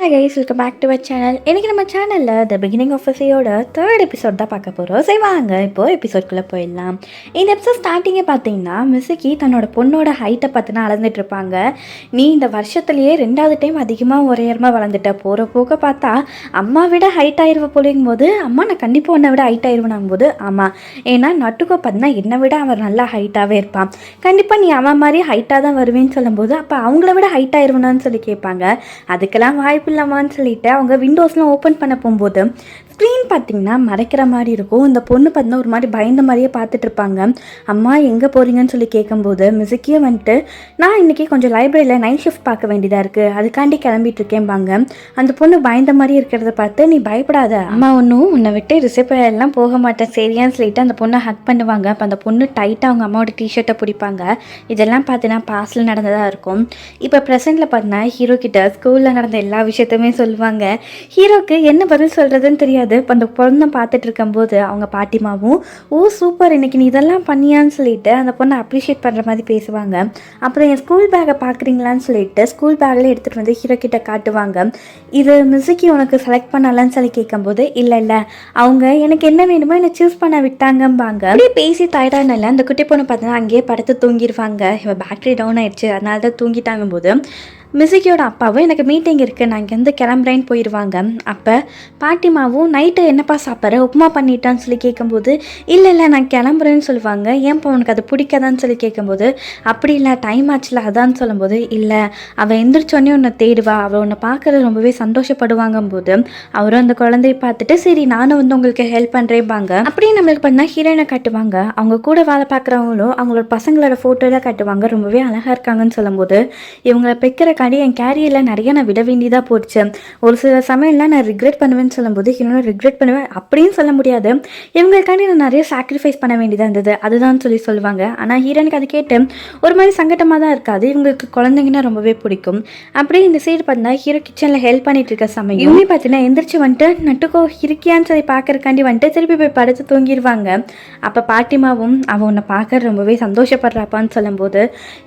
Hi guys, welcome back to our channel. இன்னைக்கு நம்ம சேனலில் த பிகினிங் ஆஃப் அஸையோட 3rd எபிசோட் தான் பார்க்க போகிறோம். சரி வாங்க இப்போது எபிசோட்குள்ளே போயிடலாம். இந்த எபிசோட் ஸ்டார்டிங்கே பார்த்தீங்கன்னா மிசுக்கி தன்னோட பொண்ணோட ஹைட்டை பார்த்தினா அளந்துட்டு இருப்பாங்க. நீ இந்த வருஷத்துலேயே 2வது டைம் அதிகமாக உயரமாக வளர்ந்துட்ட, போகிற போக பார்த்தா அம்மா விட ஹைட் ஆயிடுவ போலிங்கும் போது அம்மா நான் கண்டிப்பாக உன்னை விட ஹைட் ஆயிடுவேனாகும் போது ஆமாம், ஏன்னா நட்டுக்கோ பார்த்தீங்கன்னா என்னை விட அவன் நல்லா ஹைட்டாகவே இருப்பான், கண்டிப்பாக நீ அவன் மாதிரி ஹைட்டாக தான் வருவேன்னு சொல்லும்போது அப்போ அவங்கள விட ஹைட் ஆயிடுவேனான்னு சொல்லி கேட்பாங்க. அதுக்கெல்லாம் வாய்ப்பு இல்லாமான்னு சொல்லிட்டு அவங்க விண்டோஸ்லாம் ஓப்பன் பண்ண போகும்போது ஸ்க்ரீன் பார்த்திங்கன்னா மறைக்கிற மாதிரி இருக்கும். இந்த பொண்ணு பார்த்தீங்கன்னா ஒரு மாதிரி பயந்த மாதிரியே பார்த்துட்டு இருப்பாங்க. அம்மா எங்கே போகிறீங்கன்னு சொல்லி கேட்கும்போது மிசுக்கியே வந்துட்டு நான் இன்றைக்கி கொஞ்சம் லைப்ரரியில் நைட் ஷிஃப்ட் பார்க்க வேண்டியதாக இருக்குது, அதுக்காண்டி கிளம்பிட்டு இருக்கேன்பாங்க. அந்த பொண்ணு பயந்த மாதிரி இருக்கிறத பார்த்து நீ பயப்படாத, அம்மா ஒன்றும் உன்னை விட்டு ரிசப்ஷன்லாம் போக மாட்டேன் சரியான்னு சொல்லிட்டு அந்த பொண்ணை ஹக் பண்ணுவாங்க. அப்போ அந்த பொண்ணு டைட்டாக அவங்க அம்மாவோட டிஷர்ட்டை பிடிப்பாங்க. இதெல்லாம் பார்த்தீங்கன்னா பாஸ்டில் நடந்ததாக இருக்கும். இப்போ ப்ரெசென்ட்டில் பார்த்தீங்கன்னா ஹீரோ கிட்ட ஸ்கூலில் நடந்த எல்லா விஷயத்தையுமே சொல்லுவாங்க. ஹீரோக்கு என்ன பதில் சொல்கிறதுன்னு தெரியாது. இப்போ அந்த பொண்ணை பார்த்துட்டு இருக்கும்போது அவங்க பாட்டிமாவும் ஓ சூப்பர் இன்னைக்கு நீ இதெல்லாம் பண்ணியான்னு சொல்லிட்டு அந்த பொண்ணை அப்ரிஷியேட் பண்ணுற மாதிரி பேசுவாங்க. அப்புறம் என் ஸ்கூல் பேக்கை பார்க்குறீங்களான்னு சொல்லிட்டு ஸ்கூல் பேக்கில் எடுத்துகிட்டு வந்து ஹீரோ கிட்ட காட்டுவாங்க. இது மிசுக்கி உனக்கு செலக்ட் பண்ணலான்னு சொல்லி கேட்கும்போது இல்லை அவங்க எனக்கு என்ன வேணுமோ என்னை சூஸ் பண்ண விட்டாங்கம்பாங்க. அப்படியே பேசி டயர்டானல அந்த குட்டி பொண்ணு பார்த்தீங்கன்னா அங்கேயே படுத்து தூங்கிடுவாங்க. இவன் பேட்டரி டவுன் ஆயிடுச்சு அதனால தான் தூங்கிட்டாங்க போது மிசுக்கியோட அப்பாவும் எனக்கு மீட்டிங் இருக்குது நான் இங்கேருந்து கிளம்புறேன்னு போயிடுவாங்க. அப்போ பாட்டிமாவும் நைட்டு என்னப்பா சாப்பிட்ற உப்புமா பண்ணிட்டான்னு சொல்லி கேட்கும்போது இல்லை நான் கிளம்புறேன்னு சொல்லுவாங்க. ஏன்ப்பா உனக்கு அது பிடிக்காதான்னு சொல்லி கேட்கும்போது அப்படி இல்லை டைம் ஆச்சுல அதான்னு சொல்லும்போது இல்லை அவள் எந்திரிச்சோடனே உன்னை தேடுவா, அவள் உன்னை பார்க்குறது ரொம்பவே சந்தோஷப்படுவாங்கும் போது அவரும் அந்த குழந்தைய பார்த்துட்டு சரி நானும் வந்து உங்களுக்கு ஹெல்ப் பண்ணுறேன்பாங்க. அப்படியே நம்மளுக்கு பண்ணால் ஹீரோயினை காட்டுவாங்க. அவங்க கூட வேலை பார்க்குறவங்களும் அவங்களோட பசங்களோட ஃபோட்டோலாம் காட்டுவாங்க. ரொம்பவே அழகாக இருக்காங்கன்னு சொல்லும்போது இவங்களை பெக்கிற என் கேரியரில் நிறைய நான் விட வேண்டியதாக போச்சு, ஒரு சில சமயம்லாம் நான் ரிக்ரெட் பண்ணுவேன்னு சொல்லும்போது இன்னொன்று ரிக்ரெட் பண்ணுவேன் அப்படின்னு சொல்ல முடியாது, இவங்களுக்காண்டி நான் நிறைய சாக்ரிஃபைஸ் பண்ண வேண்டியதாக இருந்தது அதுதான் சொல்லி சொல்லுவாங்க. ஆனால் ஹீரோனுக்கு அது கேட்டு ஒரு மாதிரி சங்கட்டமாக தான் இருக்காது. இவங்களுக்கு குழந்தைங்கன்னா ரொம்பவே பிடிக்கும். அப்படியே இந்த சைடு பார்த்தா ஹீரோ கிச்சனில் ஹெல்ப் பண்ணிட்டு இருக்க சமயம் இவங்க பார்த்தீங்கன்னா எந்திரிச்சு வந்துட்டு நட்டுக்கோ இருக்கியான்னு சொல்லி பார்க்கறக்காண்டி வந்துட்டு திருப்பி போய் படுத்து தூங்கிடுவாங்க. அப்போ பாட்டிமாவும் அவன் உன்னை பார்க்க ரொம்பவே சந்தோஷப்படுறாப்பான்னு சொல்லும்போது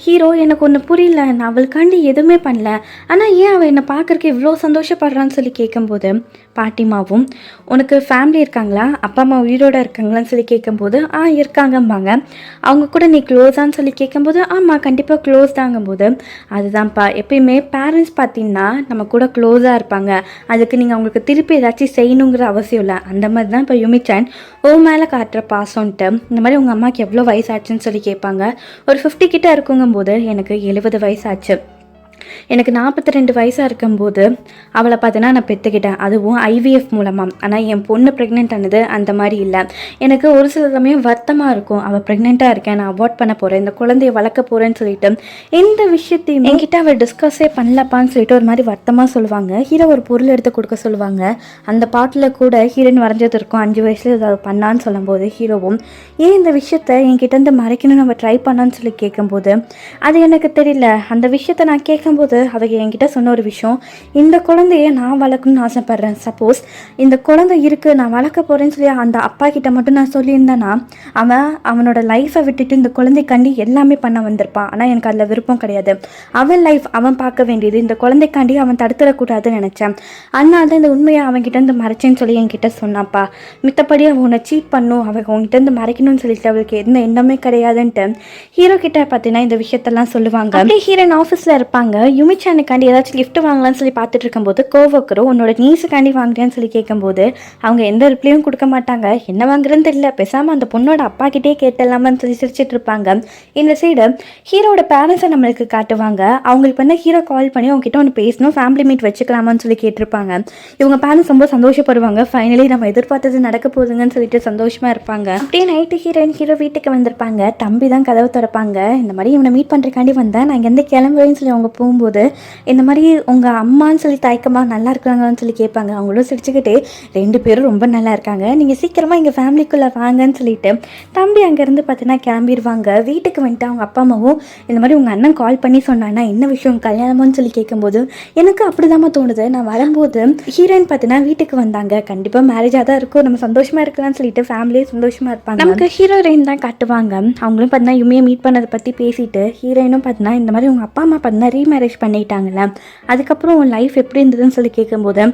ஹீரோ எனக்கு ஒன்று புரியல, நான் அவளுக்காண்டி எதுவுமே பண்ணல ஆனால் ஏன் அவள் என்னை பார்க்குறக்கு இவ்வளோ சந்தோஷப்படுறான்னு சொல்லி கேட்கும்போது பாட்டிமாவும் உனக்கு ஃபேமிலி இருக்காங்களா, அப்பா அம்மா உயிரோடு இருக்காங்களான்னு சொல்லி கேட்கும்போது இருக்காங்கம்பாங்க. அவங்க கூட நீ க்ளோஸான்னு சொல்லி கேட்கும்போது ஆமாம் கண்டிப்பாக க்ளோஸ் தாங்கும்போது அதுதான்ப்பா எப்பயுமே பேரண்ட்ஸ் பார்த்தீங்கன்னா நம்ம கூட க்ளோஸாக இருப்பாங்க, அதுக்கு நீங்கள் அவங்களுக்கு திருப்பி ஏதாச்சும் செய்யணுங்கிற அவசியம் இல்லை, அந்த மாதிரி தான் இப்போ யுமிச்சான் ஓ மேலே காட்டுற பாசம்ன்ட்டு. இந்த மாதிரி உங்கள் அம்மாவுக்கு எவ்வளோ வயசாச்சுன்னு சொல்லி கேட்பாங்க. ஒரு 50 கிட்ட இருக்குங்கும்போது எனக்கு 70 வயசாச்சு, எனக்கு 42 வயசாக இருக்கும்போது அவளை பார்த்தீங்கன்னா நான் பெற்றுக்கிட்டேன், அதுவும் ஐவிஎஃப் மூலமாக. ஆனால் என் பொண்ணு ப்ரெக்னென்ட் ஆனது அந்த மாதிரி இல்லை. எனக்கு ஒரு சில சமயம் வருத்தமாக இருக்கும், அவள் ப்ரெக்னெண்ட்டாக இருக்கேன் நான் அவாய்ட் பண்ண போகிறேன் இந்த குழந்தைய வளர்க்க போகிறேன்னு சொல்லிட்டு எந்த விஷயத்தையும் என்கிட்ட அவள் டிஸ்கஸே பண்ணலப்பான்னு சொல்லிட்டு ஒரு மாதிரி வருத்தமாக சொல்லுவாங்க. ஹீரோ ஒரு பொருள் எடுத்து கொடுக்க சொல்லுவாங்க. அந்த பாட்டில் கூட ஹீரோயின் வரைஞ்சது இருக்கும் 5 வயசுல ஏதாவது பண்ணான்னு சொல்லும்போது ஹீரோவும் ஏன் இந்த விஷயத்த என்கிட்ட மறைக்கணும்னு நம்ம ட்ரை பண்ணான்னு சொல்லி கேட்கும்போது அது எனக்கு தெரியல, அந்த விஷயத்த நான் கேட்கும்போது அவங்க என்கிட்ட சொன்ன ஒரு விஷயம் இந்த குழந்தைய நான் வளர்க்கணும்னு ஆசைப்படுறேன், சப்போஸ் இந்த குழந்தை இருக்குது நான் வளர்க்க போகிறேன்னு சொல்லி அந்த அப்பா கிட்ட மட்டும் நான் சொல்லியிருந்தேன்னா அவனோட லைஃப்பை விட்டுட்டு இந்த குழந்தைக்காண்டி எல்லாமே பண்ண வந்திருப்பான். ஆனால் எனக்கு அதில் விருப்பம் கிடையாது, அவன் லைஃப் அவன் பார்க்க வேண்டியது, இந்த குழந்தைக்காண்டி அவன் தடுத்துடக்கூடாதுன்னு நினச்சேன், அதனால தான் இந்த உண்மையை அவன்கிட்ட மறைச்சேன்னு சொல்லி என்கிட்ட சொன்னாப்பா, மித்தபடி அவன் உன்னை சீட் பண்ணும் அவங்ககிட்ட மறைக்கணும்னு சொல்லிட்டு அவளுக்கு எந்த எண்ணமே கிடையாதுன்ட்டு ஹீரோ கிட்ட பார்த்தீங்கன்னா இந்த விஷயத்தெல்லாம் சொல்லுவாங்க. அப்படியே ஹீரோயின் ஆஃபீஸில் இருப்பாங்க. யுமிச்சானுக்காண்டி ஏதாச்சும் கிஃப்ட் வாங்கலாம்னு சொல்லி பார்த்துட்டு இருக்கும்போது கோவக்கரும் உன்னோட நீஸுக்காண்டி வாங்குறேன்னு சொல்லி கேட்கும்போது அவங்க எந்த ரிப்ளையும் கொடுக்க மாட்டாங்க. என்ன வாங்குறேன்னு தெரியல, பேசாமல் அந்த பொண்ணோட அப்பா கிட்டே கேட்டலாமான்னு சொல்லி சிரிச்சிட்டு இருப்பாங்க. இந்த சைடு ஹீரோட பேரண்ட்ஸை நம்மளுக்கு காட்டுவாங்க. அவங்களுக்கு வந்து ஹீரோ கால் பண்ணி அவங்க கிட்ட ஒன்று பேசணும், ஃபேமிலி மீட் வச்சுக்கலாமான்னு சொல்லி கேட்டிருப்பாங்க. இவங்க பேரண்ட்ஸ் ரொம்ப சந்தோஷப்படுவாங்க, ஃபைனலி நம்ம எதிர்பார்த்தது நடக்க போகுதுங்கன்னு சொல்லிட்டு சந்தோஷமாக இருப்பாங்க. அப்படியே நைட்டு ஹீரோ வீட்டுக்கு வந்திருப்பாங்க. தம்பி தான் கதவு திறப்பாங்க. இந்த மாதிரி இவனை மீட் பண்ணுறக்காண்டி வந்தேன், நான் இங்கேருந்து கிளம்புறேன்னு சொல்லி அவங்க போகும்போது இந்த மாதிரி உங்கள் அம்மான்னு சொல்லி தயக்கமாக நல்லா இருக்கிறாங்கன்னு சொல்லி கேட்பாங்க. அவங்களும் சிரிச்சுக்கிட்டே 2 பேரும் ரொம்ப நல்லா இருக்காங்க, நீங்கள் சீக்கிரமாக எங்கள் ஃபேமிலிக்குள்ளே வாங்கன்னு சொல்லிட்டு தம்பி அங்கேருந்து பார்த்தீங்கன்னா கிளம்பிடுவாங்க. வீட்டுக்கு வந்துட்டு அவங்க அப்பா அம்மாவும் இந்த மாதிரி உங்கள் அண்ணன் கால் பண்ணி சொன்னான்னா என்ன விஷயம் கல்யாணமான்னு சொல்லி கேட்கும்போது எனக்கு அப்படிதாம்மா தோணுது, நான் வரும்போது ஹீரோயின் பார்த்தீங்கன்னா வீட்டுக்கு வந்தாங்க, கண்டிப்பாக மேரேஜாக தான் இருக்கும், நம்ம சந்தோஷமாக இருக்கலாம்னு சொல்லிட்டு ஃபேமிலியே சந்தோஷமாக இருப்பாங்க. நமக்கு ஹீரோயின் தான் காட்டுவாங்க. அவங்களும் பார்த்தீங்கன்னா யுமியை மீட் பண்ணதை பற்றி பேசிட்டு ஹீரோயினும் பார்த்தீங்கன்னா இந்த மாதிரி உங்கள் அப்பா அம்மா பார்த்தீங்கன்னா மேரேஜ் பண்ணிட்டாங்கல்ல, அதுக்கப்புறம் உன் லைஃப் எப்படி இருந்ததுன்னு சொல்லி கேட்கும்போது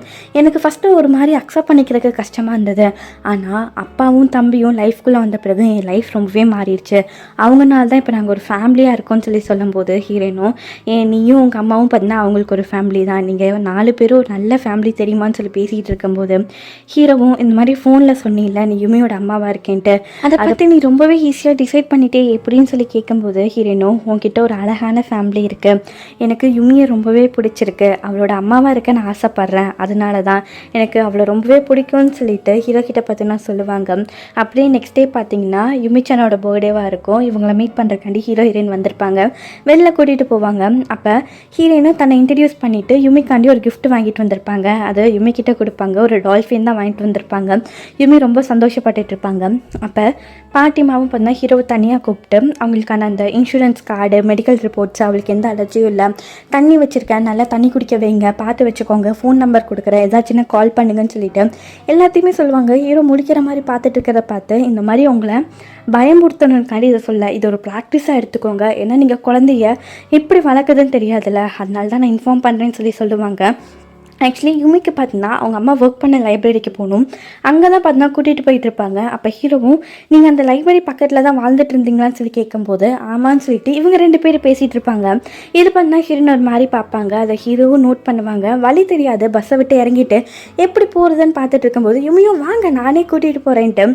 எனக்கு ஃபஸ்ட்டு ஒரு மாதிரி அக்செப்ட் பண்ணிக்கிறதுக்கு கஷ்டமாக இருந்தது. ஆனால் அப்பாவும் தம்பியும் லைஃப்குள்ளே வந்த பிறகு என் லைஃப் ரொம்பவே மாறிடுச்சு. அவங்கனால தான் இப்போ நாங்கள் ஒரு ஃபேமிலியாக இருக்கோம்னு சொல்லும்போது ஹீரோயினும் நீயும் உங்கள் அம்மாவும் பார்த்தீங்கன்னா அவங்களுக்கு ஒரு ஃபேமிலி தான், நீங்கள் 4 பேரும் ஒரு நல்ல ஃபேமிலி தெரியுமான்னு சொல்லி பேசிகிட்டு இருக்கும்போது ஹீரோவும் இந்த மாதிரி ஃபோனில் சொன்னீங்கள நீ யுமியோட அம்மாவாக இருக்கேன்ட்டு, அதை பற்றி நீ ரொம்பவே ஈஸியாக டிசைட் பண்ணிட்டே எப்படின்னு சொல்லி கேட்கும்போது ஹீரோயினும் உங்ககிட்ட ஒரு அழகான ஃபேமிலி இருக்குது, எனக்கு யுமியை ரொம்பவே பிடிச்சிருக்கு, அவளோட அம்மாவாக இருக்க நான் ஆசைப்பட்றேன், அதனால தான் எனக்கு அவளை ரொம்பவே பிடிக்கும்னு சொல்லிட்டு ஹீரோ கிட்ட பார்த்தீங்கன்னா சொல்லுவாங்க. அப்படியே நெக்ஸ்ட் டே பார்த்தீங்கன்னா யுமிச்சனோட பர்த்டேவாக இருக்கும். இவங்களை மீட் பண்ணுறக்காண்டி ஹீரோ ஹீரோயின் வந்திருப்பாங்க, வெளில கூட்டிகிட்டு போவாங்க. அப்போ ஹீரோயினும் தன்னை இன்ட்ரடியூஸ் பண்ணிவிட்டு யுமிக்காண்டி ஒரு கிஃப்ட் வாங்கிட்டு வந்திருப்பாங்க. அது யுமி கிட்ட கொடுப்பாங்க. ஒரு டால்ஃபின் தான் வாங்கிட்டு வந்திருப்பாங்க. யுமி ரொம்ப சந்தோஷப்பட்டுட்டு இருப்பாங்க. அப்போ பாட்டிமாவும் பார்த்தீங்கன்னா ஹீரோவை தனியாக கூப்பிட்டு அவங்களுக்கான அந்த இன்சூரன்ஸ் கார்டு, மெடிக்கல் ரிப்போர்ட்ஸ், அவளுக்கு எந்த அலர்ஜியும் இல்லை, தண்ணி வச்சுருக்கேன், நல்லா தண்ணி குடிக்க வைங்க, பார்த்து வச்சுக்கோங்க, ஃபோன் நம்பர் கொடுக்குறேன், ஏதாச்சும் கால் பண்ணுங்கன்னு சொல்லிட்டு எல்லாத்தையுமே சொல்லுவாங்க. ஹீரோ முடிக்கிற மாதிரி பார்த்துட்டு இருக்கிறத பார்த்து இந்த மாதிரி உங்களை பயமுறுத்தணுக்காண்டி இதை சொல்ல, இது ஒரு ப்ராக்டிஸாக எடுத்துக்கோங்க, ஏன்னா நீங்கள் குழந்தைய எப்படி வளர்க்குதுன்னு தெரியாதுல்ல, அதனால தான் நான் இன்ஃபார்ம் பண்ணுறேன்னு சொல்லுவாங்க. ஆக்சுவலி யுமிக்கு பார்த்தீங்கன்னா அவங்க அம்மா ஒர்க் பண்ண லைப்ரரிக்கு போகணும். அங்கே தான் பார்த்தீங்கன்னா கூட்டிகிட்டு போயிட்டு இருப்பாங்க. அப்போ ஹீரோவும் நீங்கள் அந்த லைப்ரரி பக்கத்தில் தான் வாழ்ந்துட்டு இருந்தீங்களான்னு சொல்லி கேட்கும்போது ஆமான்னு சொல்லிட்டு இவங்க 2 பேர் பேசிகிட்டு இருப்பாங்க. இது பார்த்தா ஹீரோயின் ஒரு மாதிரி பார்ப்பாங்க. அதை ஹீரோவும் நோட் பண்ணுவாங்க. வழி தெரியாது, பஸ்ஸை விட்டு இறங்கிட்டு எப்படி போகிறதுன்னு பார்த்துட்டு இருக்கும்போது யுமியும் வாங்க நானே கூட்டிகிட்டு போகிறேன்ட்டு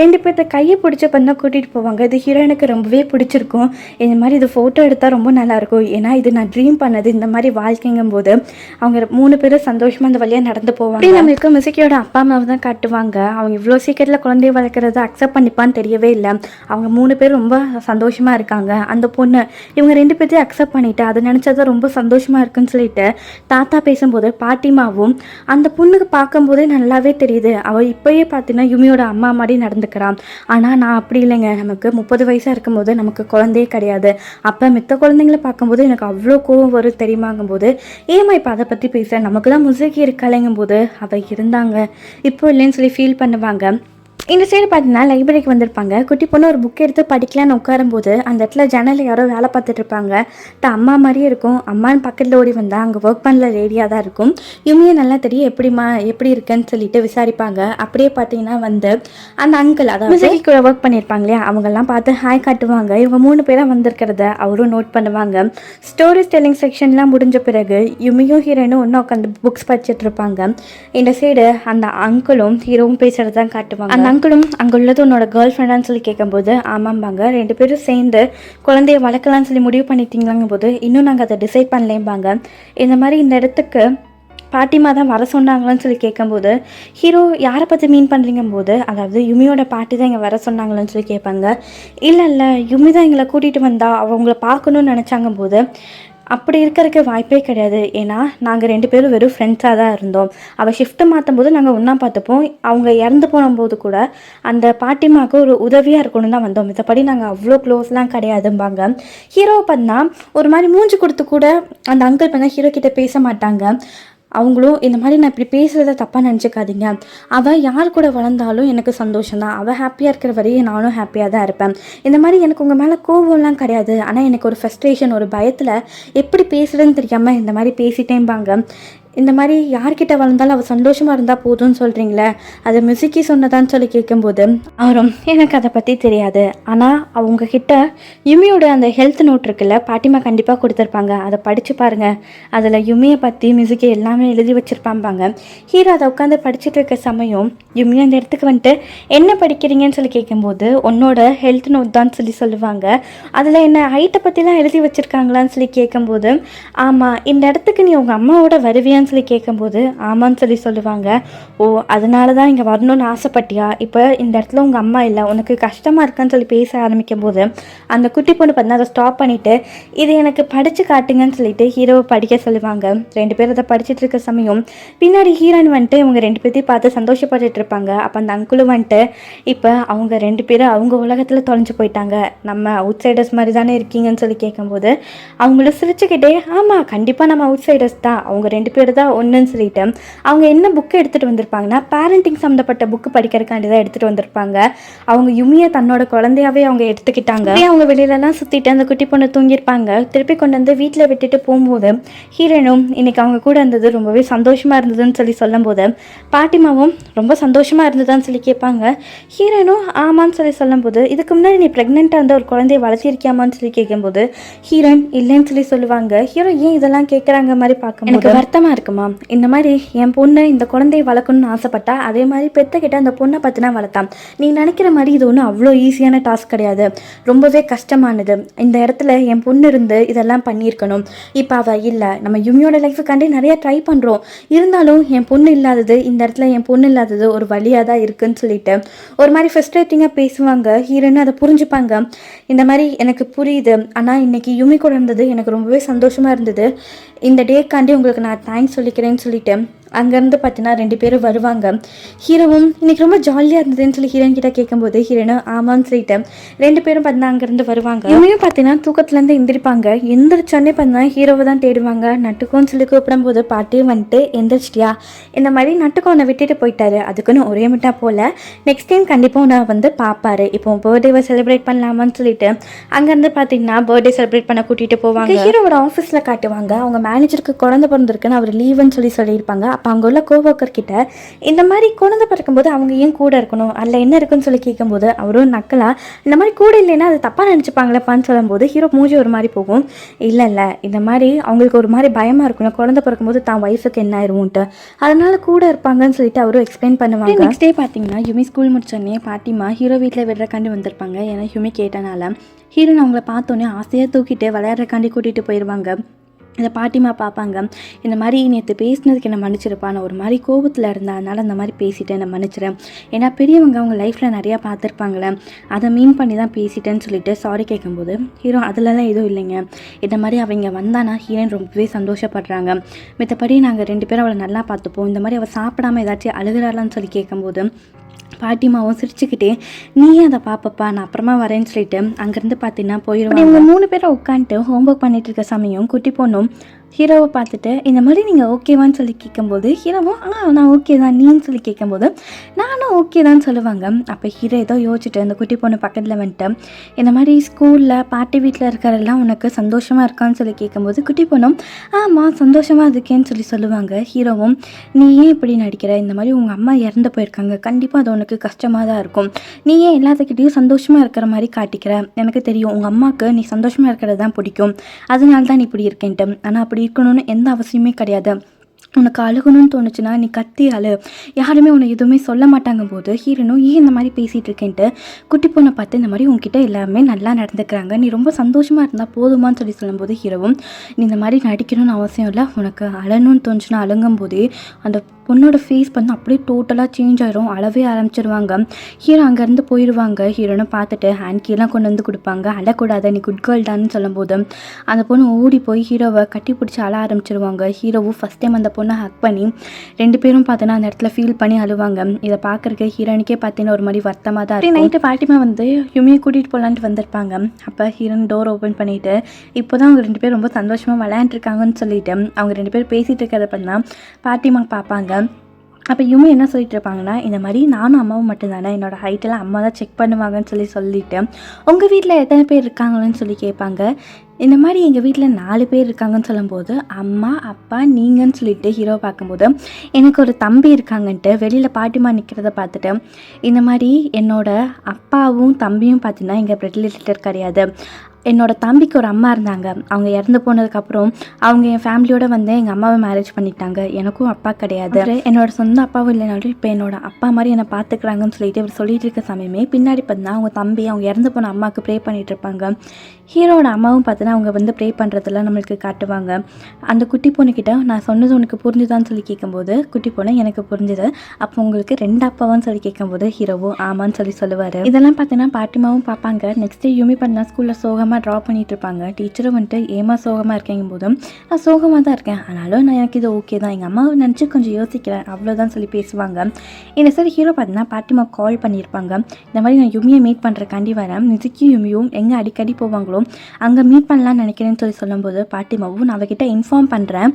2 பேர்த்த கையை பிடிச்ச பண்ணால் கூட்டிகிட்டு போவாங்க. இது ஹீரோயினுக்கு ரொம்பவே பிடிச்சிருக்கும். இந்த மாதிரி இது ஃபோட்டோ எடுத்தால் ரொம்ப நல்லாயிருக்கும், ஏன்னா இது நான் ட்ரீம் பண்ணது, இந்த மாதிரி வாழ்க்கைங்கும் போது அவங்க 3 பேரும் சந்தோஷமாக அந்த வழியாக நடந்து போவாங்க. நம்மளுக்கு மிசுக்கியோட அப்பா அம்மாவை தான் காட்டுவாங்க. அவங்க இவ்வளோ சீக்கிரத்தில் குழந்தைய வளர்க்குறத அக்செப்ட் பண்ணிப்பான்னு தெரியவே இல்லை. அவங்க 3 பேர் ரொம்ப சந்தோஷமாக இருக்காங்க. அந்த பொண்ணு இவங்க 2 பேர்த்தையும் அக்செப்ட் பண்ணிவிட்டு அதை நினச்சா ரொம்ப சந்தோஷமாக இருக்குன்னு சொல்லிட்டு தாத்தா பேசும்போது பாட்டிமாவும் அந்த பொண்ணுக்கு பார்க்கும்போதே நல்லாவே தெரியுது, அவள் இப்போயே பார்த்தீங்கன்னா யுமியோட அம்மா மாதிரி நடந்துக்கிறான். ஆனால் நான் அப்படி இல்லைங்க, நமக்கு 30 வயசாக இருக்கும்போது நமக்கு குழந்தையே கிடையாது. அப்போ மித்த குழந்தைங்களை பார்க்கும்போது எனக்கு அவ்வளோ கோவம் வரும் தெரியுமாங்கும்போது ஏமா இப்போ அதை பற்றி பேச, நமக்கு தான் முசுகி இருக்காளேங்கும் போது அவள் இருந்தாங்க, இப்போ இல்லைன்னு சொல்லி ஃபீல் பண்ணுவாங்க. இந்த சைடு பார்த்தீங்கன்னா லைப்ரரிக்கு வந்திருப்பாங்க. குட்டி பொண்ணு ஒரு புக் எடுத்து படிக்கலான்னு உட்காரும்போது அந்த இடத்துல ஜன்னலில் யாரோ வேலை பார்த்துட்டு இருப்பாங்க. அம்மா மாதிரியே இருக்கும். அம்மான்னு பக்கத்தில் ஓடி வந்தால் அங்கே ஒர்க் பண்ணல லேடியாக தான் இருக்கும். யுமியை நல்லா தெரியும், எப்படிம்மா எப்படி இருக்குன்னு சொல்லிட்டு விசாரிப்பாங்க. அப்படியே பார்த்தீங்கன்னா வந்து அந்த அங்கிள், அதாவது மியூசிக் கூட ஒர்க் பண்ணியிருப்பாங்க இல்லையா, அவங்கெல்லாம் பார்த்து ஹாய் காட்டுவாங்க. இவங்க 3 பேராக வந்திருக்கிறத அவரும் நோட் பண்ணுவாங்க. ஸ்டோரி டெல்லிங் செக்ஷன்லாம் முடிஞ்ச பிறகு யுமியும் ஹீரோயினும் ஒன்றா உட்காந்து புக்ஸ் படிச்சுட்டு இருப்பாங்க. இந்த சைடு அந்த அங்கிளும் ஹீரோவும் பேசுகிறது தான் காட்டுவாங்க. அந்த அங்கிளும் அங்கே உள்ளது உன்னோட கேர்ள் ஃப்ரெண்டான்னு சொல்லி கேட்கும்போது ஆமாம்பாங்க. 2 பேரும் சேர்ந்து குழந்தைய வளர்க்கலான்னு சொல்லி முடிவு பண்ணிட்டீங்களாங்கும் போது இன்னும் நாங்கள் அதை டிசைட் பண்ணலேம்பாங்க. இந்த மாதிரி இந்த இடத்துக்கு பாட்டிமா தான் வர சொன்னாங்களான்னு சொல்லி கேட்கும்போது ஹீரோ யாரை பற்றி மீன் பண்ணுறீங்கும் போது, அதாவது யுமியோட பாட்டி தான் இங்கே வர சொன்னாங்களான்னு சொல்லி கேட்பாங்க. இல்லை யுமி தான் எங்களை கூட்டிகிட்டு வந்தா, அவங்கள பார்க்கணுன்னு நினச்சாங்கும் போது அப்படி இருக்கிறதுக்கு வாய்ப்பே கிடையாது, ஏன்னா நாங்கள் 2 பேரும் வெறும் ஃப்ரெண்ட்ஸாக தான் இருந்தோம். அவள் ஷிஃப்ட்டு மாற்றும் போது நாங்கள் ஒன்றா பார்த்துப்போம். அவங்க இறந்து போகும்போது கூட அந்த பாட்டிமாவுக்கு ஒரு உதவியாக இருக்கணும் தான் வந்தோம், மற்றபடி நாங்கள் அவ்வளோ க்ளோஸ்லாம் கிடையாதும்பாங்க. ஹீரோவை பார்த்தா ஒரு மாதிரி மூஞ்சி கொடுத்து கூட அந்த அங்கிள் பார்த்தா ஹீரோ கிட்டே பேச மாட்டாங்க. அவங்களும் இந்த மாதிரி நான் இப்படி பேசுகிறத தப்பாக நினச்சிக்காதீங்க, அவள் யார் கூட வளர்ந்தாலும் எனக்கு சந்தோஷம்தான், அவள் ஹாப்பியாக இருக்கிற வரையும் நானும் ஹாப்பியாக தான் இருப்பேன். இந்த மாதிரி எனக்கு உங்கள் மேலே கோவம்லாம் கிடையாது, ஆனால் எனக்கு ஒரு ஃப்ரஸ்ட்ரேஷன், ஒரு பயத்தில் எப்படி பேசுகிறேன்னு தெரியாமல் இந்த மாதிரி பேசிட்டேம்பாங்க. இந்த மாதிரி யார்கிட்ட வளர்ந்தாலும் அவள் சந்தோஷமாக இருந்தால் போதும்னு சொல்கிறீங்களே, அது மியூசிக்கி சொன்னதான்னு சொல்லி கேட்கும்போது அவரும் எனக்கு அதை பற்றி தெரியாது, ஆனால் அவங்கக்கிட்ட யுமியோட அந்த ஹெல்த் நோட் இருக்குல்ல, பாட்டிமா கண்டிப்பாக கொடுத்துருப்பாங்க, அதை படித்து பாருங்கள், அதில் யுமியை பற்றி மியூசிக்கி எல்லாமே எழுதி வச்சுருப்பாம்பாங்க. ஹீரோ அதை உட்காந்து படிச்சுட்டு இருக்க சமயம் யுமி அந்த இடத்துக்கு வந்துட்டு என்ன படிக்கிறீங்கன்னு சொல்லி கேட்கும்போது உன்னோட ஹெல்த் நோட் தான் சொல்லுவாங்க. அதில் என்ன ஹைட்டை பற்றிலாம் எழுதி வச்சுருக்காங்களான்னு சொல்லி கேட்கும்போது ஆமாம், இந்த இடத்துக்கு நீ உங்கள் அம்மாவோட வருவியான்னு சொல்லி கேட்கும்போது ஆமான்னு சொல்லுவாங்க. ஓ, அதனால தான் இங்கே வரணும்னு ஆசைப்பட்டியா, இப்போ இந்த இடத்துல உங்கள் அம்மா இல்லை, உனக்கு கஷ்டமாக இருக்கான்னு சொல்லி பேச ஆரம்பிக்கும் போது அந்த குட்டி பொண்ணு பார்த்தா அதை ஸ்டாப் பண்ணிவிட்டு இது எனக்கு படித்து காட்டுங்கன்னு சொல்லிட்டு ஹீரோவை படிக்க சொல்லுவாங்க. 2 பேர் அதை படிச்சுட்டு இருக்க சமயம் பின்னாடி ஹீரோயின் வந்துட்டு இவங்க 2 பேர்த்தையும் பார்த்து சந்தோஷப்பட்டுட்டு இருப்பாங்க. அப்போ அந்த அங்குளும் வந்துட்டு இப்போ அவங்க 2 பேரும் அவங்க உலகத்தில் தொலைஞ்சு போயிட்டாங்க, நம்ம அவுட் சைடர்ஸ் மாதிரி தானே இருக்கீங்கன்னு சொல்லி கேட்கும்போது அவங்கள சிரிச்சுக்கிட்டே ஆமாம் கண்டிப்பாக நம்ம அவுட் சைடர்ஸ் தான், அவங்க 2 பேர் பேர் தான் ஒன்றுன்னு சொல்லிட்டு அவங்க என்ன புக்கு எடுத்துகிட்டு வந்திருப்பாங்கன்னா பேரண்டிங் சம்மந்தப்பட்ட புக்கு படிக்கிறதுக்காண்டி தான் எடுத்துகிட்டு வந்திருப்பாங்க. அவங்க யுமியை தன்னோட குழந்தையாவே அவங்க எடுத்துக்கிட்டாங்க. அவங்க வெளியிலலாம் சுற்றிட்டு அந்த குட்டி பொண்ணு தூங்கியிருப்பாங்க. திருப்பி கொண்டு வந்து வீட்டில் விட்டுட்டு போகும்போது ஹீரோனும் இன்னைக்கு அவங்க கூட இருந்தது ரொம்பவே சந்தோஷமாக இருந்ததுன்னு சொல்லி சொல்லும்போது பாட்டிமாவும் ரொம்ப சந்தோஷமாக இருந்ததுன்னு சொல்லி கேட்பாங்க. ஹீரோனும் ஆமான்னு சொல்லி சொல்லும்போது இதுக்கு முன்னாடி நீ ப்ரெக்னெண்ட்டாக இருந்த ஒரு குழந்தைய வளர்த்திருக்கியாமான்னு சொல்லி கேட்கும்போது ஹீரோயின் இல்லைன்னு சொல்லி சொல்லுவாங்க. ஹீரோ ஏன் இதெல்லாம் கேட்குறாங்க மாதிரி பார்க்கும்போது எனக்கு வருத்தமாக இருக்குமா, இந்த மாதிரி என் பொண்ணு இந்த குழந்தைய வளர்க்கணும்னு ஆசைப்பட்டா அதே மாதிரி பெற்றுக்கிட்ட அந்த பொண்ணை பற்றினா வளர்த்தான். நீ நினைக்கிற மாதிரி இது ஒன்றும் அவ்வளோ ஈஸியான டாஸ்க் கிடையாது, ரொம்பவே கஷ்டமானது. இந்த இடத்துல என் பொண்ணு இருந்து இதெல்லாம் பண்ணியிருக்கணும். இப்போ அவள் இல்லை, நம்ம யுமியோட லைஃபுக்காண்டி நிறைய ட்ரை பண்ணுறோம், இருந்தாலும் என் பொண்ணு இல்லாதது, இந்த இடத்துல என் பொண்ணு இல்லாதது ஒரு வழியாக தான் இருக்குன்னு சொல்லிட்டு ஒரு மாதிரி ஃப்ரஸ்ட்ரேட்டிங்காக பேசுவாங்க. ஹீரோன்னு அதை புரிஞ்சுப்பாங்க. இந்த மாதிரி எனக்கு புரியுது, ஆனால் இன்னைக்கு யுமி கூட இருந்தது எனக்கு ரொம்பவே சந்தோஷமாக இருந்தது, இந்த டேக்காண்டி உங்களுக்கு நான் தேங்க்ஸ் சொல்லிக்கிறேன்னு சொல்லிட்டு அங்கேருந்து பார்த்தீங்கன்னா 2 பேரும் வருவாங்க. ஹீரோவும் இன்னைக்கு ரொம்ப ஜாலியாக இருந்ததுன்னு சொல்லி ஹீரோயின் கிட்ட கேட்கும்போது ஹீரோனும் ஆமான்னு சொல்லிட்டு 2 பேரும் பார்த்தீங்கன்னா அங்கேருந்து வருவாங்க. இவனையும் பார்த்தீங்கன்னா தூக்கத்துலேருந்து எந்திரிப்பாங்க. எந்திரிச்சோன்னே பார்த்தீங்கன்னா ஹீரோவை தான் தேடுவாங்க. நட்டுக்கோன்னு சொல்லி கூப்பிடும்போது பாட்டியும் வந்துட்டு எந்திரிச்சிட்டியா, இந்த மாதிரி நட்டுக்கோ உன்னை விட்டுட்டு போயிட்டாரு, அதுக்குன்னு ஒரே மிட்டா போல நெக்ஸ்ட் டைம் கண்டிப்பாக உன்னை வந்து பார்ப்பாரு, இப்போ பர்த்டேவை செலிப்ரேட் பண்ணலாமான்னு சொல்லிட்டு அங்கேருந்து பார்த்தீங்கன்னா பர்த்டே செலிப்ரேட் பண்ண கூட்டிகிட்டு போவாங்க. ஹீரோவோட ஆஃபீஸில் காட்டுவாங்க. அவங்க மேனேஜருக்கு குழந்தை பிறந்திருக்குன்னு அவர் லீவுன்னு சொல்லியிருப்பாங்க. அப்போ அங்கே உள்ள கோவர்க்கர் கிட்ட இந்த மாதிரி குழந்தை பிறக்கும்போது அவங்க ஏன் கூட இருக்கணும், அதில் என்ன இருக்குன்னு சொல்லி கேட்கும்போது அவரும் நக்கலா இந்த மாதிரி கூட இல்லைன்னா அது தப்பாக நினச்சிப்பாங்களேப்பான்னு சொல்லும்போது ஹீரோ மூஞ்சி ஒரு மாதிரி போகும். இல்லை இந்த மாதிரி அவங்களுக்கு ஒரு மாதிரி பயமாக இருக்கணும், குழந்தை பிறக்கும்போது தான் வயசுக்கு என்ன ஆயிரும்ட்டு, அதனால கூட இருப்பாங்கன்னு சொல்லிட்டு அவரும் எக்ஸ்பிளைன் பண்ணுவாங்க. நெக்ஸ்ட் டே பார்த்தீங்கன்னா யுமி ஸ்கூல் முடிச்சோடனே பாட்டிமா ஹீரோ வீட்டில் விடுறக்காண்டி வந்திருப்பாங்க. ஏன்னா யுமி கேட்டனால ஹீரோன்னு அவங்கள பார்த்தோன்னே ஆசையாக தூக்கிட்டு விளையாடுறக்காண்டி கூட்டிகிட்டு போயிடுவாங்க. இந்த பாட்டிமா பார்ப்பாங்க, இந்த மாதிரி நேற்று பேசினதுக்கு என்ன மன்னிச்சிருப்பா, நான் ஒரு மாதிரி கோபத்தில் இருந்தேன், அதனால் அந்த மாதிரி பேசிட்டேன், நான் மன்னிச்சிடறேன், ஏன்னா பெரியவங்க அவங்க லைஃப்பில் நிறையா பார்த்துருப்பாங்களே, அதை மீன் பண்ணி தான் பேசிட்டேன்னு சொல்லிட்டு சாரி கேட்கும்போது ஹீரோ அதிலலாம் எதுவும் இல்லைங்க, இந்த மாதிரி அவங்க வந்தானா ஹீரோயின் ரொம்பவே சந்தோஷப்படுறாங்க, மித்தபடி நாங்கள் 2 பேரும் அவளை நல்லா பார்த்துப்போம், இந்த மாதிரி அவள் சாப்பிடாமல் ஏதாச்சும் அழுகிறாளான்னு சொல்லி கேட்கும்போது பாட்டிமாவும் சிரிச்சுக்கிட்டே நீயே அதை பார்ப்பப்பா, நான் அப்புறமா வரேன்னு சொல்லிட்டு அங்கேருந்து பார்த்தீங்கன்னா போயிடுவாங்க. இவங்க 3 பேரும் உட்காந்துட்டு ஹோம்ஒர்க் பண்ணிட்டு இருக்க சமயம் குட்டி பொண்ணும் ஹீரோவை பார்த்துட்டு இந்த மாதிரி நீங்கள் ஓகேவான்னு சொல்லி கேட்கும்போது ஹீரோவும் நான் ஓகே தான் நீன்னு சொல்லி கேட்கும்போது நானும் ஓகே தான் சொல்லுவாங்க. அப்போ ஹீரோ ஏதோ யோசிச்சுட்டு அந்த குட்டி பொண்ணு பக்கத்தில் வந்துட்டு இந்த மாதிரி ஸ்கூலில் பாட்டி வீட்டில் இருக்கிறதெல்லாம் உனக்கு சந்தோஷமாக இருக்கான்னு சொல்லி கேட்கும்போது குட்டி பொண்ணும் ஆமாம் சந்தோஷமாக இருக்கேன்னு சொல்லி சொல்லுவாங்க. ஹீரோவும் நீ ஏன் இப்படி நடிக்கிற, இந்த மாதிரி உங்கள் அம்மா இறந்து போயிருக்காங்க, கண்டிப்பாக அது உனக்கு கஷ்டமாக தான் இருக்கும், நீ ஏன் எல்லாத்துக்கிட்டையும் சந்தோஷமாக இருக்கிற மாதிரி காட்டிக்கிற, எனக்கு தெரியும் உங்கள் அம்மாவுக்கு நீ சந்தோஷமாக இருக்கிறது தான் பிடிக்கும், அதனால தான் நீ இப்படி இருக்கேன்ட்டு, ஆனால் அப்படி இருக்கணும்னு எந்த அவசியமே கிடையாது, உனக்கு அழுகணும்னு தோணுச்சுன்னா நீ கத்தி அழு, யாருமே உன்னை எதுவுமே சொல்ல மாட்டாங்க போது ஹீரோனும் ஏன் இந்த மாதிரி பேசிகிட்டு இருக்கேன்ட்டு குட்டி பொண்ணை பார்த்து இந்த மாதிரி உங்ககிட்ட எல்லாருமே நல்லா நடந்துக்கிறாங்க, நீ ரொம்ப சந்தோஷமாக இருந்தால் போதுமான்னு சொல்லி சொல்லும்போது ஹீரோவும் நீ இந்த மாதிரி நடிக்கணும்னு அவசியம் இல்லை, உனக்கு அழணும்னு தோணுச்சுன்னா அழுங்கும் போதே அந்த பொண்ணோட ஃபேஸ் பண்ணி அப்படியே டோட்டலாக சேஞ்ச் ஆயிரும், அழவே ஆரம்பிச்சிருவாங்க. ஹீரோ அங்கேருந்து போயிடுவாங்க. ஹீரோனை பார்த்துட்டு ஹேண்ட் கீலாம் கொண்டு வந்து கொடுப்பாங்க. அழக்கூடாது நீ குட் கேர்ள் தான்னு சொல்லும்போது அந்த பொண்ணு ஓடி போய் ஹீரோவை கட்டி பிடிச்சி அழ ஆரம்பிச்சிருவாங்க. ஹீரோவும் ஃபஸ்ட் டைம் அந்த பொண்ணை ஹக் பண்ணி 2 பேரும் பார்த்தோன்னா அந்த இடத்துல ஃபீல் பண்ணி அழுவாங்க. இதை பார்க்குறக்கு ஹீரோனுக்கே பார்த்தீங்கன்னா ஒரு மாதிரி வருத்தமாக தான் இருக்கும். நைட்டு பாட்டிமா வந்து யுமியை கூட்டிகிட்டு போகலான்ட்டு வந்திருப்பாங்க. அப்போ ஹீரோன் டோர் ஓப்பன் பண்ணிவிட்டு இப்போ தான் அவங்க 2 பேரும் ரொம்ப சந்தோஷமாக விளையாண்டுருக்காங்கன்னு சொல்லிட்டு அவங்க 2 பேரும் பேசிகிட்டு இருக்கிறத பண்ணா பாட்டிமா பார்ப்பாங்க. அப்போ யுமி என்ன சொல்லிட்டு இருப்பாங்கன்னா இந்த மாதிரி நானும் அம்மாவும் மட்டும்தானே, என்னோடய ஹைட்டெல்லாம் அம்மா தான் செக் பண்ணுவாங்கன்னு சொல்லிட்டு உங்கள் வீட்டில் எத்தனை பேர் இருக்காங்கன்னு சொல்லி கேட்பாங்க. இந்த மாதிரி எங்கள் வீட்டில் 4 பேர் இருக்காங்கன்னு சொல்லும்போது அம்மா அப்பா நீங்கன்னு சொல்லிட்டு ஹீரோ பார்க்கும்போது எனக்கு ஒரு தம்பி இருக்காங்கன்ட்டு வெளியில் பாட்டிமா நிற்கிறத பார்த்துட்டு இந்த மாதிரி என்னோடய அப்பாவும் தம்பியும் பார்த்தீங்கன்னா எங்கள் பிளட் ரிலேட்டட் கிடையாது, என்னோட தம்பிக்கு ஒரு அம்மா இருந்தாங்க, அவங்க இறந்து போனதுக்கப்புறம் அவங்க என் ஃபேமிலியோடு வந்து எங்கள் அம்மாவை மேரேஜ் பண்ணிட்டாங்க, எனக்கும் அப்பா கிடையாது, என்னோட சொந்த அப்பாவும் இல்லைனாலும் இப்போ என்னோட அப்பா மாதிரி என்னை பார்த்துக்கிறாங்கன்னு சொல்லிட்டு இவர் சொல்லிட்டு இருக்க சமயமே பின்னாடி பார்த்தா அவங்க தம்பி அவங்க இறந்து போன அம்மாவுக்கு ப்ரே பண்ணிட்டு இருப்பாங்க. ஹீரோட அம்மாவும் பார்த்தீங்கன்னா அவங்க வந்து ப்ரே பண்ணுறதெல்லாம் நம்மளுக்கு காட்டுவாங்க. அந்த குட்டி பொண்ணுக்கிட்ட நான் சொன்னது உனக்கு புரிஞ்சுதான்னு சொல்லி கேட்கும்போது குட்டி பொண்ணு எனக்கு புரிஞ்சுது, அப்போ உங்களுக்கு 2 அப்பாவான்னு சொல்லி கேட்கும்போது ஹீரோவும் ஆமான்னு சொல்லி சொல்லுவார். இதெல்லாம் பார்த்தீங்கன்னா பாட்டிமாவும் பார்ப்பாங்க. நெக்ஸ்ட்டு யுமி பண்ணா ஸ்கூலில் சோகமாக சோகமாக ட்ரா பண்ணிகிட்டு இருப்பாங்க. டீச்சரும் வந்துட்டு ஏமா சோகமாக இருக்கேங்கும் போதும் நான் சோகமாக தான் இருக்கேன், ஆனாலும் நான் எனக்கு இது ஓகே தான், எங்கள் அம்மாவை நினச்சி கொஞ்சம் யோசிக்கிறேன் அவ்வளோதான் சொல்லி பேசுவாங்க. இந்த சரி ஹீரோ பார்த்தீங்கன்னா பாட்டிமா கால் பண்ணியிருப்பாங்க. இந்த மாதிரி நான் யுமியை மீட் பண்ணுறக்காண்டி வரேன், மிசுக்கியும் யுமியும் எங்கே அடிக்கடி போவாங்களோ அங்கே மீட் பண்ணலான்னு நினைக்கிறேன்னு சொல்லி சொல்லும்போது பாட்டிமாவும் நான் அவகிட்ட இன்ஃபார்ம் பண்ணுறேன்,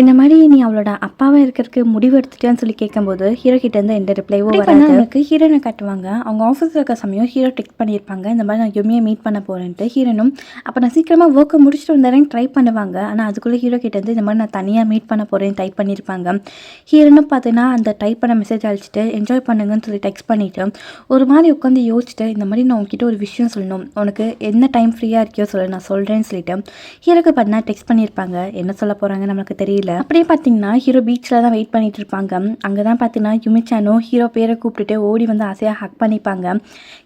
இந்த மாதிரி நீ அவளோட அப்பாவை இருக்கிறதுக்கு முடிவு எடுத்துட்டேன்னு சொல்லி கேட்கும்போது ஹீரோ கிட்டேருந்து எந்த ரிப்ளைவும் வராது. அவனுக்கு ஹீரோனை காட்டுவாங்க. அவங்க ஆஃபீஸில் இருக்க சமயம் ஹீரோ டெக்ஸ்ட் பண்ணியிருப்பாங்க, இந்த மாதிரி நான் யுமியை மீட் பண்ண போகிறேன்ட்டு. ஹீரோனும் அப்போ நான் சீக்கிரமாக ஒர்க்கை முடிச்சுட்டு வந்தேன் ட்ரை பண்ணுவாங்க. ஆனால் அதுக்குள்ளே ஹீரோ கிட்டேருந்து இந்த மாதிரி நான் தனியாக மீட் பண்ண போகிறேன்னு டைப் பண்ணியிருப்பாங்க. ஹீரோனும் பார்த்தீங்கன்னா அந்த டைப் பண்ண மெசேஜ் அழிச்சிட்டு என்ஜாய் பண்ணுங்கன்னு சொல்லி டெக்ஸ்ட் பண்ணிவிட்டு ஒரு மாதிரி உட்காந்து யோசிச்சுட்டு இந்த மாதிரி நான் உங்ககிட்ட ஒரு விஷயம் சொல்லணும், உனக்கு என்ன டைம் ஃப்ரீயாக இருக்கியோ சொல்லு நான் சொல்கிறேன்னு சொல்லிட்டு ஹீரோக்கு பார்த்தீங்கன்னா டெக்ஸ்ட் பண்ணியிருப்பாங்க. என்ன சொல்ல போகிறாங்க நம்மளுக்கு தெரியல. அப்படியே பார்த்தீங்கன்னா ஹீரோ பீச்சில் தான் வெயிட் பண்ணிட்டு இருப்பாங்க. அங்கே தான் பார்த்தீங்கன்னா யுமிச்சானோ ஹீரோ பேரை கூப்பிட்டுட்டு ஓடி வந்து ஆசையாக ஹக் பண்ணிப்பாங்க.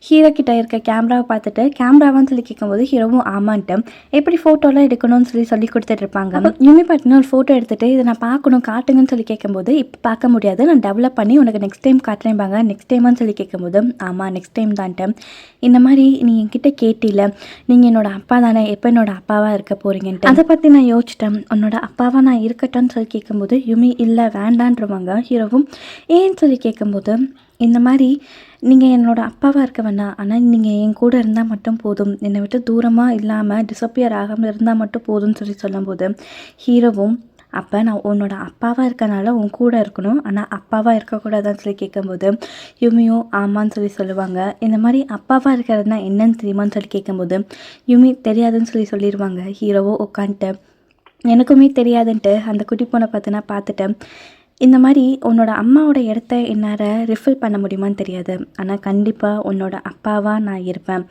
ஹீரோ கிட்ட இருக்க கேமராவை பார்த்துட்டு கேமராவான்னு சொல்லி கேட்கும்போது ஹீரோவும் ஆமான்ட்டு எப்படி ஃபோட்டோலாம் எடுக்கணும்னு சொல்லி கொடுத்துட்டு இருப்பாங்க. யுமி பார்த்தீங்கன்னா ஒரு ஃபோட்டோ எடுத்துகிட்டு இதை நான் பார்க்கணும் காட்டுங்கன்னு சொல்லி கேட்கும்போது இப்போ பார்க்க முடியாது, நான் டெவலப் பண்ணி உனக்கு நெக்ஸ்ட் டைம் காட்டுறேன்பாங்க. நெக்ஸ்ட் டைமான்னு சொல்லி கேட்கும்போது ஆமாம் நெக்ஸ்ட் டைம் தான்ட்டு. இந்த மாதிரி நீ என்கிட்ட கேட்டில நீங்கள் என்னோட அப்பா தானே, எப்போ என்னோட அப்பாவாக இருக்க போகிறீங்கன்ட்டு அதை பற்றி நான் யோசிச்சிட்டேன், உன்னோட அப்பாவாக நான் இருக்கட்டும்னு சொல்லி கேட்கும்போது யுமி இல்லை வேண்டான்றவாங்க. ஹீரோவும் ஏன்னு சொல்லி கேட்கும்போது இந்த மாதிரி நீங்கள் என்னோட அப்பாவாக இருக்க வேண்டாம், ஆனால் நீங்கள் என் கூட இருந்தால் மட்டும் போதும், என்னை விட்டு தூரமாக இல்லாமல் டிஸப்பியர் ஆகாமல் இருந்தால் மட்டும் போதும்னு சொல்லி சொல்லும்போது ஹீரோவும் அப்போ நான் உன்னோட அப்பாவாக இருக்கனால உன் கூட இருக்கணும், ஆனால் அப்பாவாக இருக்கக்கூடாதான்னு சொல்லி கேட்கும்போது யுமியும் ஆமான்னு சொல்லி சொல்லுவாங்க. இந்த மாதிரி அப்பாவாக இருக்கிறதுனா என்னன்னு தெரியுமான்னு சொல்லி கேட்கும்போது யுமி தெரியாதுன்னு சொல்லிடுவாங்க. ஹீரோவோ உட்காந்துட்டு எனக்குமே தெரியாதுன்ட்டு அந்த குட்டி பொண்ணை பார்த்துட்டேன், இந்த மாதிரி உன்னோட அம்மாவோட இடத்த என்னால் ரிஃபில் பண்ண முடியுமான்னு தெரியாது, ஆனால் கண்டிப்பாக உன்னோட அப்பாவாக நான் இருப்பேன்,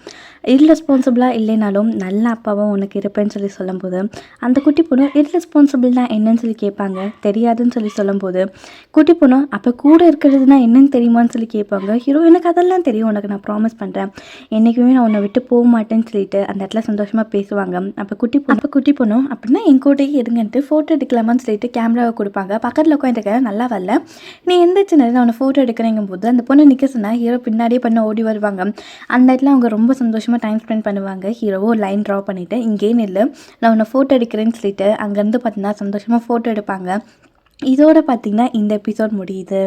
இர்ரெஸ்பான்சிபிளாக இல்லைனாலும் நல்ல அப்பாவும் உனக்கு இருப்பேன்னு சொல்லி சொல்லும்போது அந்த குட்டி பொண்ணு இர்ரெஸ்பான்சிபிள்னா என்னன்னு சொல்லி கேட்பாங்க. தெரியாதுன்னு சொல்லி சொல்லும்போது குட்டி பொண்ணு அப்போ கூட இருக்கிறதுனா என்னன்னு தெரியுமான்னு சொல்லி கேட்பாங்க. ஹீரோ எனக்கு அதெல்லாம் தெரியும், உனக்கு நான் ப்ராமிஸ் பண்ணுறேன், என்றைக்குமே நான் உன்னை விட்டு போக மாட்டேன்னு சொல்லிட்டு அந்த இடத்துல சந்தோஷமாக பேசுவாங்க. அப்போ குட்டி பொண்ணு அப்படின்னா என் கூட்டையே எடுங்கன்ட்டு ஃபோட்டோ எடுக்கலாமான்னு சொல்லிட்டு கேமராவை கொடுப்பாங்க. பக்கத்தில் உட்காந்துருக்க நல்லா வரல, நீ எந்திரிச்சு நான் உன்னை ஃபோட்டோ எடுக்கிறேங்கும் போது அந்த பொண்ணை நிற்க சொன்னால் ஹீரோ பின்னாடியே பண்ண ஓடி வருவாங்க. அந்த இடத்துல அவங்க ரொம்ப சந்தோஷமாக டைம் ஸ்பெண்ட் பண்ணுவாங்க. ஹீரோவோ ஒரு லைன் ட்ரா பண்ணிவிட்டு இங்கே நில்லு நான் உன்னை ஃபோட்டோ எடுக்கிறேன்னு சொல்லிட்டு அங்கேருந்து பார்த்தீங்கன்னா சந்தோஷமாக ஃபோட்டோ எடுப்பாங்க. இதோட பார்த்திங்கன்னா இந்த எபிசோட் முடியுது.